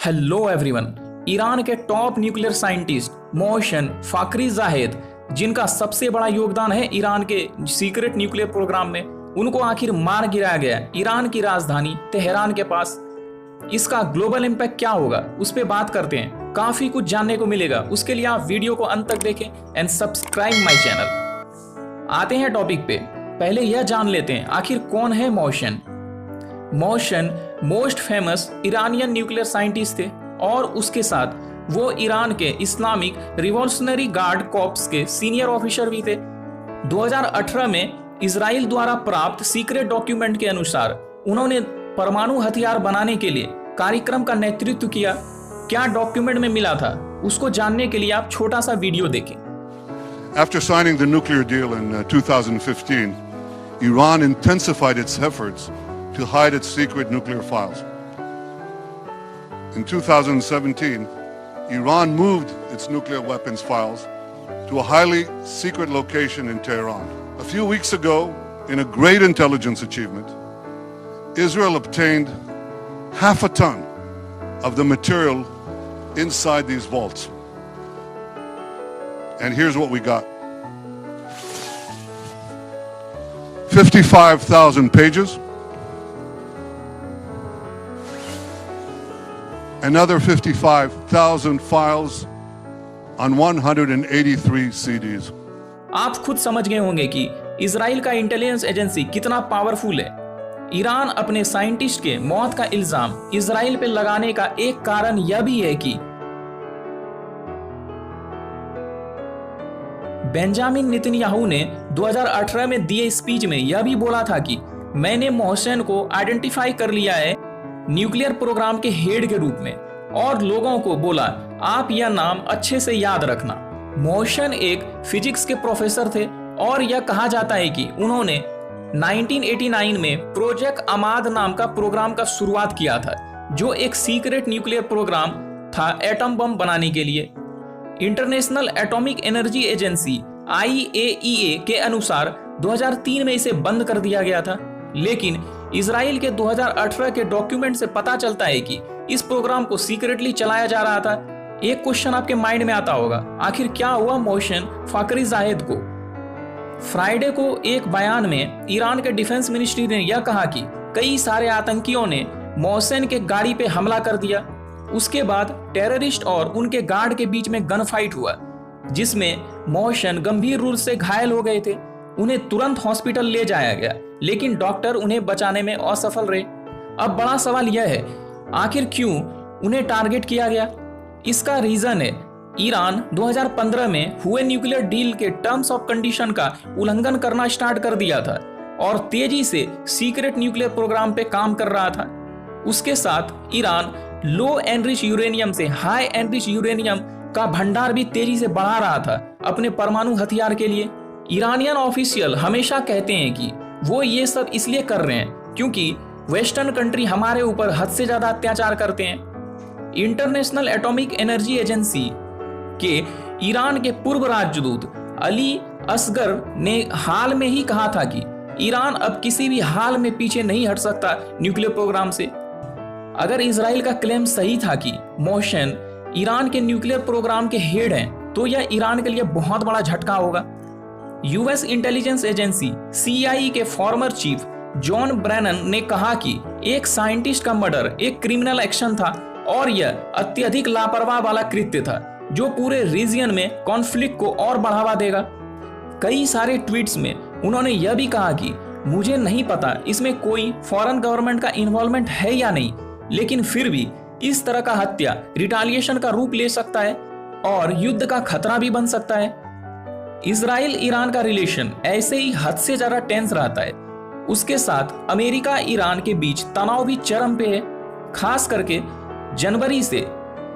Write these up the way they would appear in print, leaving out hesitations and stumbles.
Hello everyone. Iran के top nuclear scientist Mohsen Fakhrizadeh, जिनका सबसे बड़ा योगदान है ईरान के सीक्रेट न्यूक्लियर प्रोग्राम में, उनको आखिर मार गिराया गया ईरान की राजधानी तेहरान के पास। इसका ग्लोबल इम्पैक्ट क्या होगा उस पर बात करते हैं। काफी कुछ जानने को मिलेगा, उसके लिए आप वीडियो को अंत तक देखें एंड सब्सक्राइब माई चैनल। आते हैं टॉपिक पे। पहले यह जान लेते हैं आखिर कौन है Mohsin. Mohsin most famous Iranian nuclear scientist थे और उसके साथ वो ईरान के इस्लामिक रिवॉल्यूशनरी गार्ड कॉर्प्स के सीनियर ऑफिसर भी थे। 2018 में इजराइल द्वारा प्राप्त सीक्रेट डॉक्यूमेंट के अनुसार उन्होंने परमाणु हथियार बनाने के लिए कार्यक्रम का नेतृत्व किया। क्या डॉक्यूमेंट में मिला था उसको जानने के लिए आप छोटा सा वीडियो देखें। After signing the nuclear deal in 2015, Iran intensified its efforts to hide its secret nuclear files. In 2017, Iran moved its nuclear weapons files to a highly secret location in Tehran. A few weeks ago, in a great intelligence achievement, Israel obtained half a ton of the material inside these vaults. And here's what we got. 55,000 pages. Another 55,000 files on 183 CDs. आप खुद समझ गए होंगे कि Israel का intelligence agency कितना powerful है। Iran अपने साइंटिस्ट के मौत का इल्जाम इजराइल पे लगाने का एक कारण यह भी है कि बेंजामिन नेतन्याहू ने 2018 में दिए स्पीच में यह भी बोला था कि मैंने मोहसिन को आइडेंटिफाई कर लिया है न्यूक्लियर प्रोग्राम के हेड के रूप में, और लोगों को बोला आप यह नाम अच्छे से याद रखना। मोहसिन एक फिजिक्स के प्रोफेसर थे और यह कहा जाता है कि उन्होंने 1989 में प्रोजेक्ट अमाद नाम का प्रोग्राम का शुरुआत किया था, जो एक सीक्रेट न्यूक्लियर प्रोग्राम था एटम बम बनाने के लिए। International atomic energy agency IAEA के अनुसार 2003 में इसे बंद कर दिया गया था, लेकिन इजराइल के 2018 के डॉक्यूमेंट से पता चलता है कि इस प्रोग्राम को सीक्रेटली चलाया जा रहा था। एक क्वेश्चन आपके माइंड में आता होगा, आखिर क्या हुआ मोहसिन फाखरी जाहेद को। फ्राइडे को एक बयान में ईरान के डिफेंस मिनिस्ट्री ने यह कहा कि कई सारे आतंकियों ने मोहसिन के गाड़ी पे हमला कर दिया। उसके बाद टेररिस्ट और उनके गार्ड के बीच में गन फाइट हुआ, जिसमें मोहसिन गंभीर रूप से घायल हो गए थे। उन्हें तुरंत हॉस्पिटल ले जाया गया, लेकिन डॉक्टर उन्हें बचाने में असफल रहे। अब बड़ा सवाल यह है, आखिर क्यों उन्हें टारगेट किया गया। इसका रीजन है ईरान 2015 में हुए न्यूक्लियर डील के टर्म्स ऑफ कंडीशन का उल्लंघन करना स्टार्ट कर दिया था और तेजी से सीक्रेट न्यूक्लियर प्रोग्राम पे काम कर रहा था। उसके साथ ईरान लो एनरिच यूरेनियम से हाई एनरिच यूरेनियम का भंडार भी तेजी से बढ़ा रहा था अपने परमाणु हथियार के लिए। ईरानियन ऑफिशियल हमेशा कहते हैं कि वो ये सब इसलिए कर रहे हैं क्योंकि वेस्टर्न कंट्री हमारे ऊपर हद से ज्यादा अत्याचार करते हैं। इंटरनेशनल एटॉमिक एनर्जी एजेंसी के ईरान के पूर्व राजदूत अली असगर ने हाल में ही कहा था कि ईरान अब किसी भी हाल में पीछे नहीं हट सकता न्यूक्लियर प्रोग्राम से। अगर इजराइल का क्लेम सही था कि मोहसिन ईरान के न्यूक्लियर प्रोग्राम के हेड हैं, तो यह ईरान के लिए बहुत बड़ा झटका होगा। यूएस इंटेलिजेंस एजेंसी CIA के फॉर्मर चीफ जॉन ब्रेनन ने कहा कि एक साइंटिस्ट का मर्डर एक क्रिमिनल एक्शन था और यह अत्यधिक लापरवाह वाला कृत्य था जो पूरे रीजियन में कॉन्फ्लिक्ट को और बढ़ावा देगा। कई सारे ट्वीट्स में उन्होंने यह भी कहा कि मुझे नहीं पता इसमें कोई फॉरेन गवर्नमेंट का इन्वॉल्वमेंट है या नहीं, लेकिन फिर भी इस तरह का हत्या रिटालिएशन का रूप ले सकता है और युद्ध का खतरा भी बन सकता है। इजराइल ईरान का रिलेशन ऐसे ही हद से ज्यादा टेंस रहता है। उसके साथ अमेरिका ईरान के बीच तनाव भी चरम पे है, खास करके जनवरी से,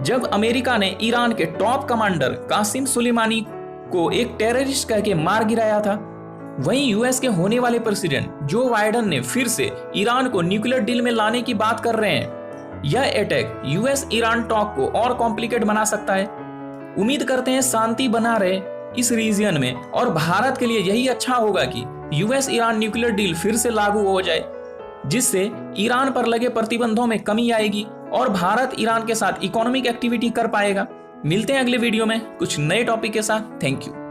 जब अमेरिका ने ईरान के टॉप कमांडर कासिम सुलेमानी को एक टेररिस्ट कह के मार गिराया था। वहीं यूएस के होने वाले प्रेसिडेंट जो बाइडेन ने फिर से ईरान को न्यूक्लियर डील में लाने की बात कर रहे हैं। यह अटैक यूएस ईरान टॉक को और कॉम्प्लिकेट बना सकता है। उम्मीद करते हैं शांति बना रहे इस रीजन में, और भारत के लिए यही अच्छा होगा कि यूएस ईरान न्यूक्लियर डील फिर से लागू हो जाए, जिससे ईरान पर लगे प्रतिबंधों में कमी आएगी और भारत ईरान के साथ इकोनॉमिक एक्टिविटी कर पाएगा। मिलते हैं अगले वीडियो में कुछ नए टॉपिक के साथ। Thank you.